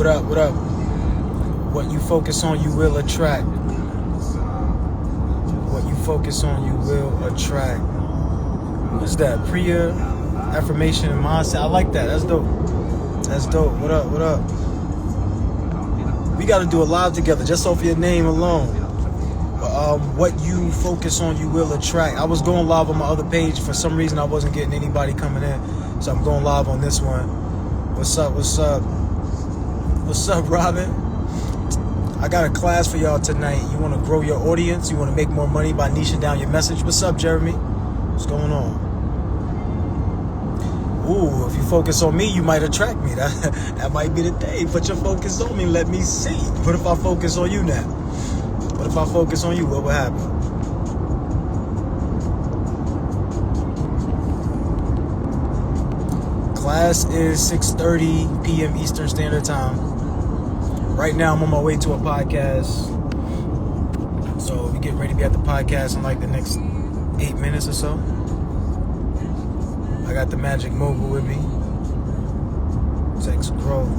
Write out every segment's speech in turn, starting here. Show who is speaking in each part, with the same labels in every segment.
Speaker 1: What up? What up? What you focus on, you will attract. What you focus on, you will attract. What's that? Priya, affirmation and mindset. I like that. That's dope. That's dope. What up? What up? We got to do a live together just off your name alone. What you focus on, you will attract. I was going live on my other page. For some reason, I wasn't getting anybody coming in. So I'm going live on this one. What's up? What's up? What's up, Robin? I got a class for y'all tonight. You want to grow your audience? You want to make more money by niching down your message? What's up, Jeremy? What's going on? Ooh, if you focus on me, you might attract me. That might be the day. Put your focus on me. Let me see. What if I focus on you now? What if I focus on you? What will happen? Class is 6:30 p.m. Eastern Standard Time. Right now, I'm on my way to a podcast. So we get ready to be at the podcast in like the next 8 minutes or so. I got the Magic Mogul with me. Text growth.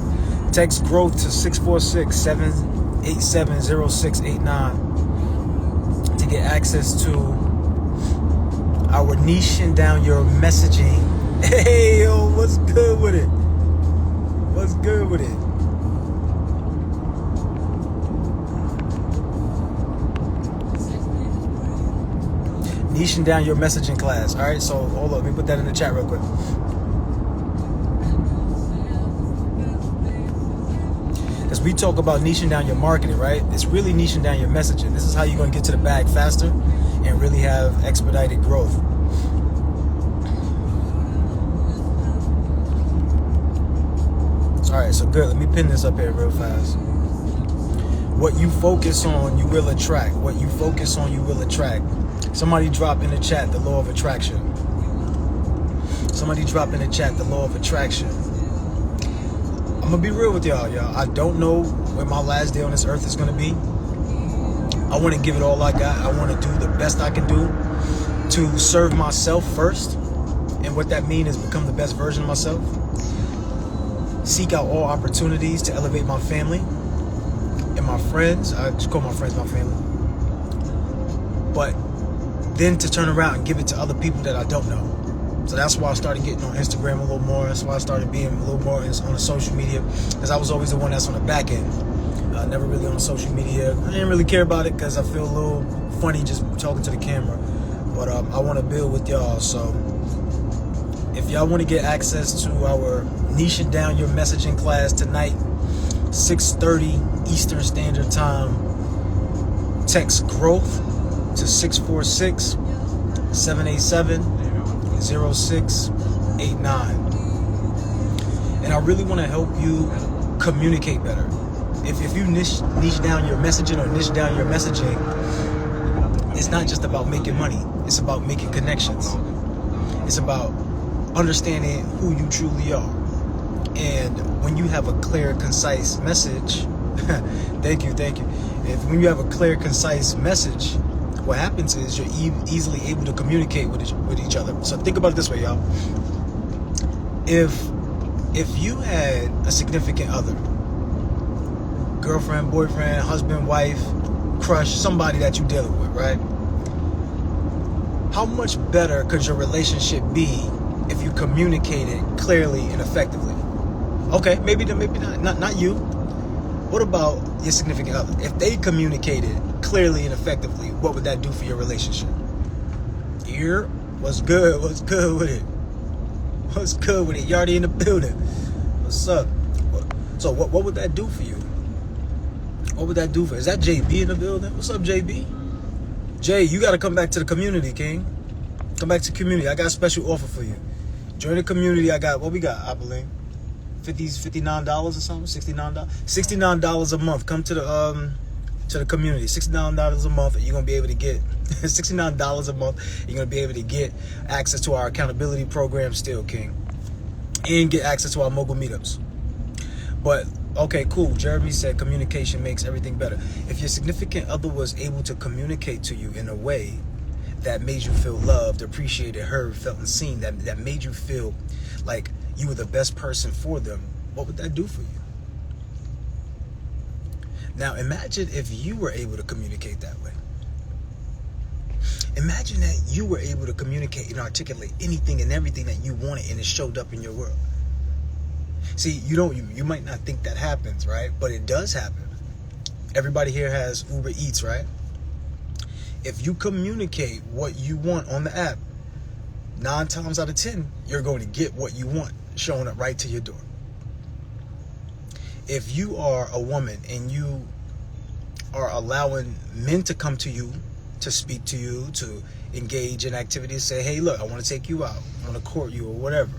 Speaker 1: Text growth to 646-787-0689 to get access to our niching down your messaging. Hey, yo, what's good with it? What's good with it? Niching down your messaging class. All right, so hold up. Let me put that in the chat real quick. As we talk about niching down your marketing, right? It's really niching down your messaging. This is how you're going to get to the bag faster and really have expedited growth. All right, so good. Let me pin this up here real fast. What you focus on, you will attract. What you focus on, you will attract. Somebody drop in the chat the law of attraction. Somebody drop in the chat the law of attraction. I'm going to be real with y'all. I don't know when my last day on this earth is going to be. I want to give it all I got. I want to do the best I can do to serve myself first. And what that means is become the best version of myself. Seek out all opportunities to elevate my family and my friends. I just call my friends my family. But then to turn around and give it to other people that I don't know. So that's why I started getting on Instagram a little more. That's why I started being a little more on the social media, because I was always the one that's on the back end. Never really on social media. I didn't really care about it because I feel a little funny just talking to the camera. But I want to build with y'all. So if y'all want to get access to our niching down your messaging class tonight, 6:30 Eastern Standard Time, text growth to 646-787-0689. And I really want to help you communicate better. If you niche down your messaging or niche down your messaging, it's not just about making money. It's about making connections. It's about understanding who you truly are. And when you have a clear, concise message, thank you. When you have a clear, concise message, what happens is you're easily able to communicate with each other. So think about it this way, y'all. If you had a significant other, girlfriend, boyfriend, husband, wife, crush, somebody that you're dealing with, right? How much better could your relationship be if you communicated clearly and effectively? Okay, maybe not you. What about your significant other? If they communicated clearly and effectively, what would that do for your relationship? Here, what's good? What's good with it? What's good with it? You already in the building. What's up? So what would that do for you? What would that do for you? Is that JB in the building? What's up, JB? Jay, you got to come back to the community, King. Come back to the community. I got a special offer for you. Join the community. I got, what we got, I believe? $59 or something? $69? $69 a month. Come to the community. $69 a month, and you're gonna be able to get $69 a month. You're gonna be able to get access to our accountability program, still, King, and get access to our mogul meetups. But okay, cool. Jeremy said communication makes everything better. If your significant other was able to communicate to you in a way that made you feel loved, appreciated, heard, felt, and seen, that made you feel like you were the best person for them, what would that do for you? Now imagine if you were able to communicate that way. Imagine that you were able to communicate and articulate anything and everything that you wanted, and it showed up in your world. See, you might not think that happens, right? But it does happen. Everybody here has Uber Eats, right? If you communicate what you want on the app, 9 times out of 10, you're going to get what you want showing up right to your door. If you are a woman and you are allowing men to come to you, to speak to you, to engage in activities, say, hey, look, I want to take you out, I want to court you or whatever.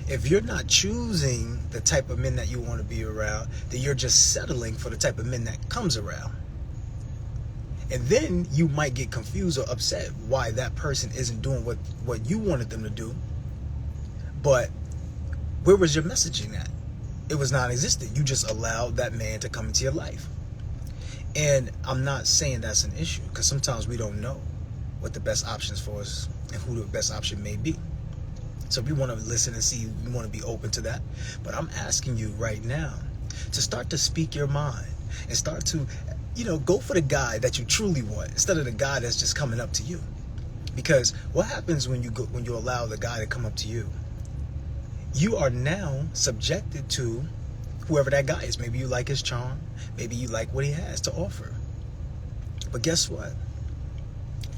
Speaker 1: If you're not choosing the type of men that you want to be around, then you're just settling for the type of men that comes around. And then you might get confused or upset why that person isn't doing what you wanted them to do. But where was your messaging at? It was non-existent. You just allowed that man to come into your life. And I'm not saying that's an issue, because sometimes we don't know what the best options for us and who the best option may be. So we want to listen and see, we want to be open to that. But I'm asking you right now to start to speak your mind and start to, go for the guy that you truly want instead of the guy that's just coming up to you. Because what happens when you allow the guy to come up to you? You are now subjected to whoever that guy is. Maybe you like his charm. Maybe you like what he has to offer. But guess what?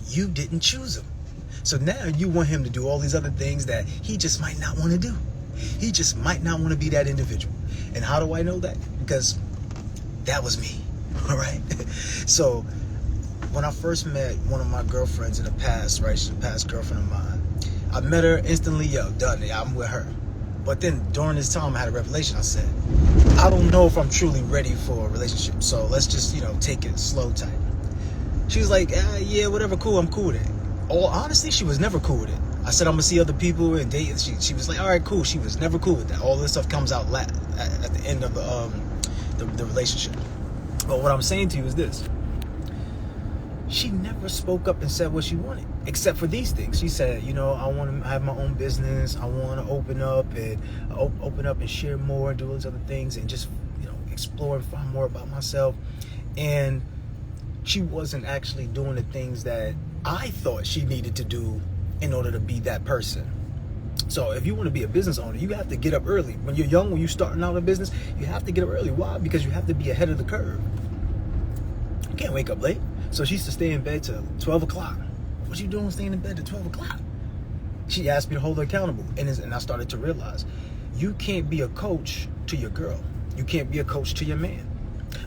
Speaker 1: You didn't choose him. So now you want him to do all these other things that he just might not want to do. He just might not want to be that individual. And how do I know that? Because that was me. All right. So when I first met one of my girlfriends in the past, right? She's a past girlfriend of mine. I met her instantly. Done. I'm with her. But then during this time, I had a revelation. I said, I don't know if I'm truly ready for a relationship. So let's just, take it slow type. She was like, yeah, whatever, cool. I'm cool with it. Honestly, she was never cool with it. I said, I'm going to see other people and date. She was like, all right, cool. She was never cool with that. All this stuff comes out at the end of the relationship. But what I'm saying to you is this. She never spoke up and said what she wanted, except for these things. She said, I want to have my own business. I want to open up and share more, do all these other things, and just, explore and find more about myself. And she wasn't actually doing the things that I thought she needed to do in order to be that person. So if you want to be a business owner, you have to get up early. When you're young, when you're starting out a business, you have to get up early. Why? Because you have to be ahead of the curve. You can't wake up late. So she used to stay in bed till 12 o'clock. What you doing staying in bed till 12 o'clock? She asked me to hold her accountable. And I started to realize, you can't be a coach to your girl. You can't be a coach to your man.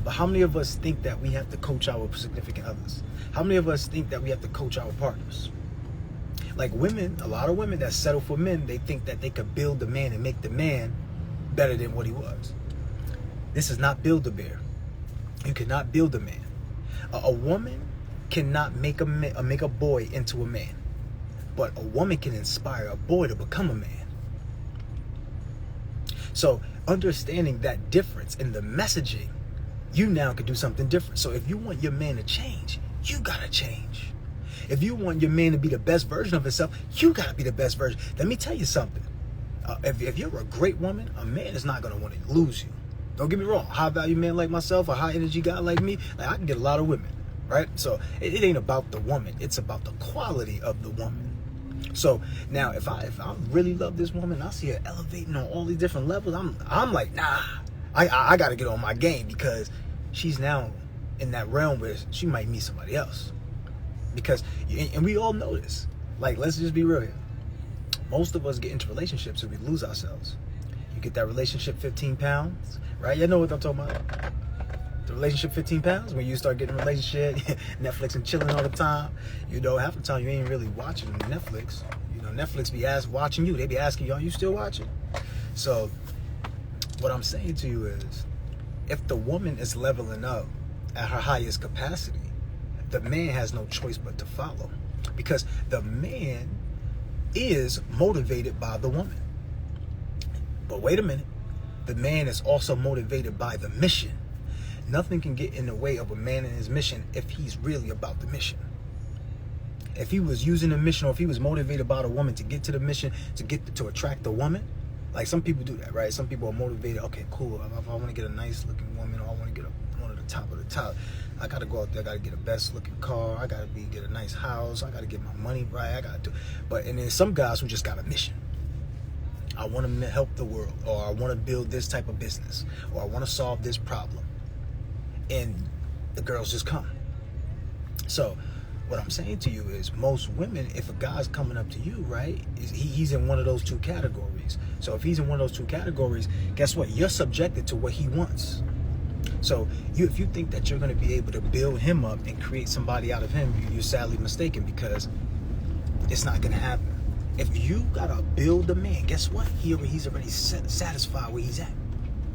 Speaker 1: But how many of us think that we have to coach our significant others? How many of us think that we have to coach our partners? Like women, a lot of women that settle for men, they think that they could build the man and make the man better than what he was. This is not Build-A-Bear. You cannot build a man. A woman cannot make a boy into a man. But a woman can inspire a boy to become a man. So understanding that difference in the messaging, you now can do something different. So if you want your man to change, you gotta change. If you want your man to be the best version of himself, you gotta be the best version. Let me tell you something. If you're a great woman, a man is not gonna want to lose you. Don't get me wrong. High value man like myself, a high energy guy like me, I can get a lot of women, right? So it ain't about the woman. It's about the quality of the woman. So now if I really love this woman, I see her elevating on all these different levels, I'm like, nah, I got to get on my game, because she's now in that realm where she might meet somebody else. Because, and we all know this, like, let's just be real here. Most of us get into relationships and we lose ourselves. You get that relationship 15 pounds, right? You know what I'm talking about. The relationship 15 pounds, when you start getting a relationship, Netflix and chilling all the time, half the time you ain't really watching Netflix. Netflix be watching you. They be asking you, are you still watching? So what I'm saying to you is, if the woman is leveling up at her highest capacity, the man has no choice but to follow, because the man is motivated by the woman. But wait a minute, the man is also motivated by the mission. Nothing can get in the way of a man and his mission if he's really about the mission. If he was using the mission, or if he was motivated by the woman to get to the mission, to attract the woman, like some people do that, right? Some people are motivated, okay, cool, if I want to get a nice looking woman, or I want to get one of the top. I gotta go out there. I gotta get a best looking car. I gotta get a nice house. I gotta get my money right. I gotta do. And then some guys who just got a mission. I want to help the world, or I want to build this type of business, or I want to solve this problem, and the girls just come. So what I'm saying to you is, most women, if a guy's coming up to you, right, he's in one of those two categories. So if he's in one of those two categories, guess what? You're subjected to what he wants. So if you think that you're going to be able to build him up and create somebody out of him, you're sadly mistaken, because it's not going to happen. If you got to build a man, guess what? He's already satisfied where he's at.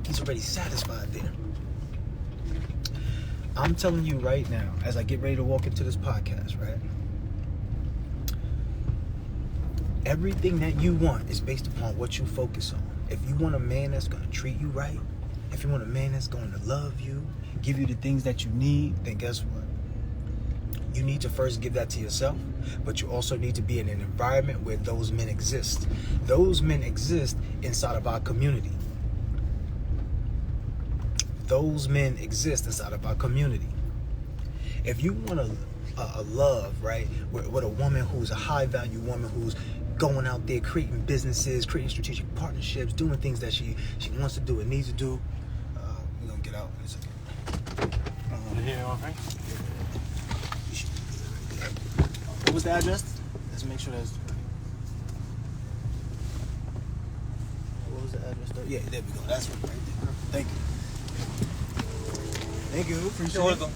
Speaker 1: He's already satisfied there. I'm telling you right now, as I get ready to walk into this podcast, right? Everything that you want is based upon what you focus on. If you want a man that's going to treat you right, if you want a man that's going to love you, give you the things that you need, then guess what? You need to first give that to yourself, but you also need to be in an environment where those men exist. Those men exist inside of our community. Those men exist inside of our community. If you want a love, right, with a woman who's a high value woman, who's going out there creating businesses, creating strategic partnerships, doing things that she wants to do and needs to do, we're gonna get out in a second. What was the address? Let's make sure that's. What was the address? Yeah, there we go. That's right there. Thank you. Thank you. Appreciate it. You're welcome.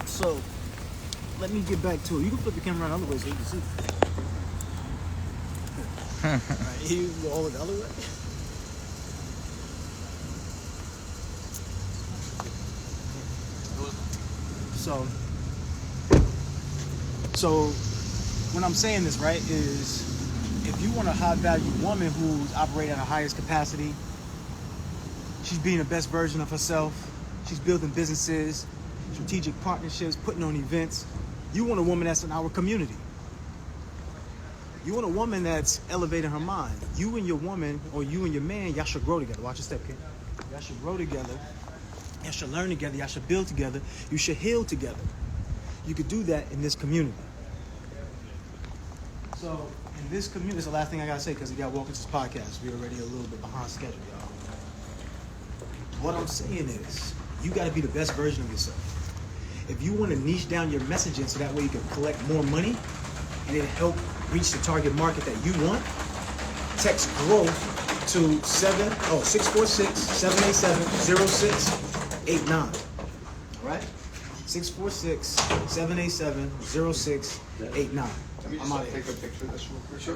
Speaker 1: So, let me get back to it. You can flip the camera around the other way so you can see. Alright, here you go all the other way. So when I'm saying this, right, is if you want a high value woman who's operating at her highest capacity, she's being the best version of herself, she's building businesses, strategic partnerships, putting on events. You want a woman that's in our community. You want a woman that's elevating her mind. You and your woman, or you and your man, y'all should grow together. Watch your step, kid. Y'all should grow together. Y'all should learn together. Y'all should build together. You should heal together. You could do that in this community. So in this community, this is the last thing I gotta say, because we got to walk into this podcast. We're already a little bit behind schedule, y'all. What I'm saying is, you got to be the best version of yourself. If you want to niche down your messaging so that way you can collect more money and it help reach the target market that you want, text growth to 646-787-0689. All right? 646-787-0689. I'm out of here.
Speaker 2: Take a picture of this real quick. Sure.